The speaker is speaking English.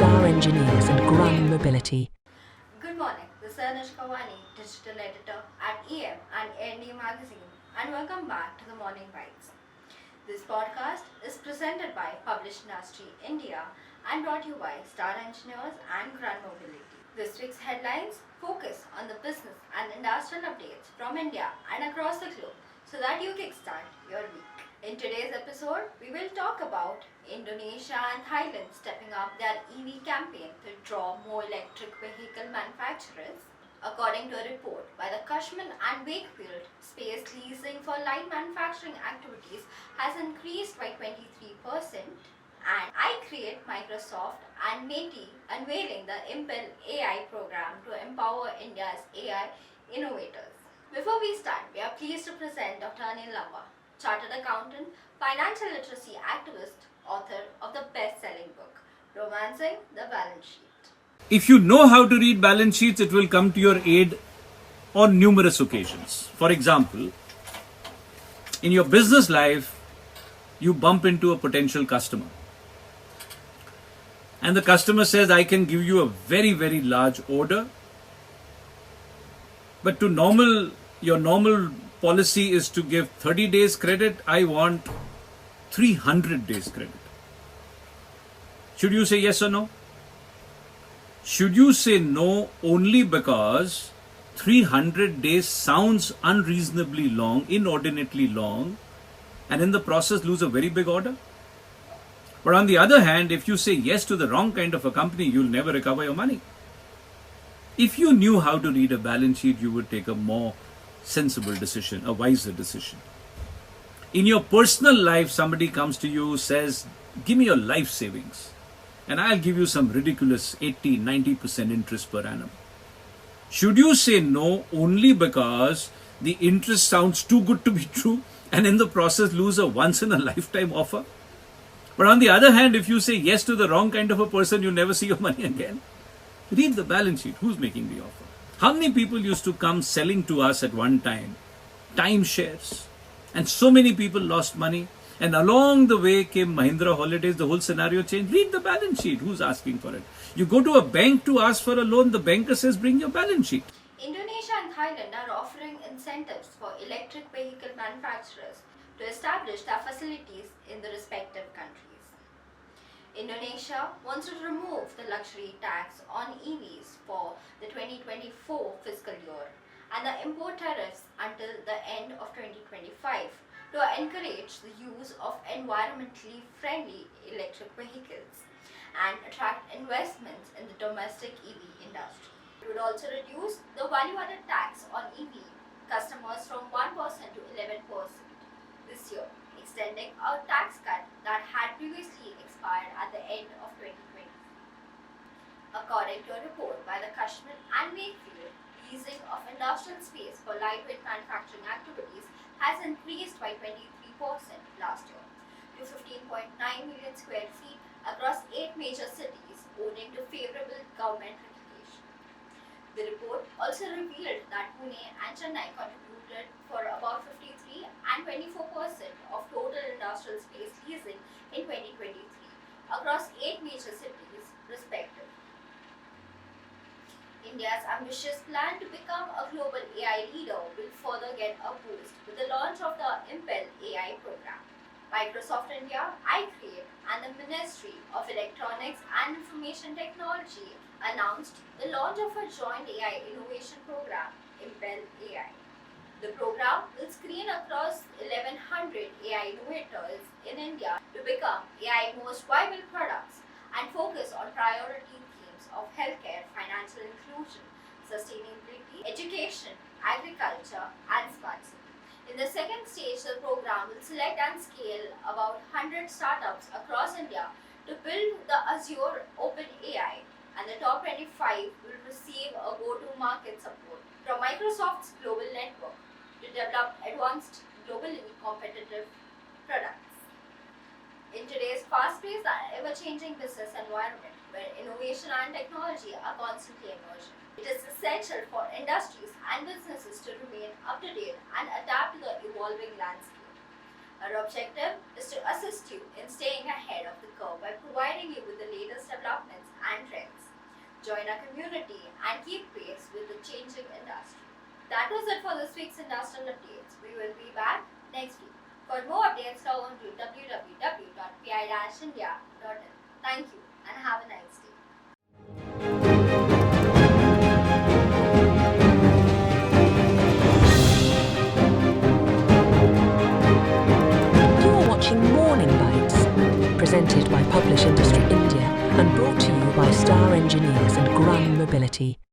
Star Engineers and Grun Mobility. Good morning, this is Anushka, Vani, digital editor at EM and A&E magazine, and welcome back to the Morning Bytes. This podcast is presented by Publish Industry India and brought to you by Star Engineers and Grun Mobility. This week's headlines focus on the business and industrial updates from India and across the globe so that you kickstart your week. In today's episode, we will talk about Indonesia and Thailand stepping up their EV campaign to draw more electric vehicle manufacturers. According to a report by the Cushman and Wakefield, space leasing for light manufacturing activities has increased by 23%. And iCreate, Microsoft and METI unveiling the Impel AI program to empower India's AI innovators. Before we start, we are pleased to present Dr. Anil Lamba, Chartered Accountant, Financial Literacy Activist, author of the best-selling book, Romancing the Balance Sheet. If you know how to read balance sheets, it will come to your aid on numerous occasions. For example, in your business life, you bump into a potential customer. And the customer says, I can give you a very, very large order. But your normal policy is to give 30 days credit. I want 300 days credit. Should you say yes or no? Should you say no only because 300 days sounds unreasonably long, inordinately long, and in the process lose a very big order? But on the other hand, if you say yes to the wrong kind of a company, you'll never recover your money. If you knew how to read a balance sheet, you would take a more sensible decision, a wiser decision. In your personal life, somebody comes to you, says, give me your life savings and I'll give you some ridiculous 80-90% interest per annum. Should you say no only because the interest sounds too good to be true and in the process lose a once-in-a-lifetime offer? But on the other hand, if you say yes to the wrong kind of a person, you'll never see your money again. Read the balance sheet. Who's making the offer? How many people used to come selling to us at one time? Timeshares. And so many people lost money. And along the way came Mahindra Holidays. The whole scenario changed. Read the balance sheet. Who's asking for it? You go to a bank to ask for a loan. The banker says, bring your balance sheet. Indonesia and Thailand are offering incentives for electric vehicle manufacturers to establish their facilities in the respective countries. Indonesia wants to remove the luxury tax on EVs for the 2024 fiscal year and the import tariffs until the end of 2025 to encourage the use of environmentally friendly electric vehicles and attract investments in the domestic EV industry. It would also reduce the value-added tax on EV customers from 1% to 11% this year, extending a tax cut that had previously expired at the end of 2020. According to a report by the Cushman and Wakefield, leasing of industrial space for lightweight manufacturing activities has increased by 23% last year to 15.9 million square feet across 8 major cities, owing to favorable government regulation. The report also revealed that Pune and Chennai contributed for about 53 and 24% of total industrial space leasing in 2023 across 8 major cities, respectively. India's ambitious plan to become a global AI leader will further get a boost with the launch of the Impel AI program. Microsoft India, iCreate, and the Ministry of Electronics and Information Technology announced the launch of a joint AI innovation program, Impel AI. The program will screen across 1,100 AI innovators in India to become AI most viable products and focus on priority themes of healthcare, financial inclusion, sustainability, education, agriculture, and smart city. In the second stage, the program will select and scale about 100 startups across India to build the Azure Open AI, and the top 25 will receive a go-to-market support from Microsoft's global network to develop advanced, globally competitive products. In today's fast-paced and ever-changing business environment, where innovation and technology are constantly emerging, it is essential for industries and businesses to remain up-to-date and adapt to the evolving landscape. Our objective is to assist you in staying ahead of the curve by providing you with the latest developments and join our community, and keep pace with the changing industry. That was it for this week's industrial updates. We will be back next week. For more updates, log on to www.pi-india.in. Thank you and have a nice day. You are watching Morning Bytes, presented by Publish Industry India and brought to you by Star Engineers and Grun Mobility.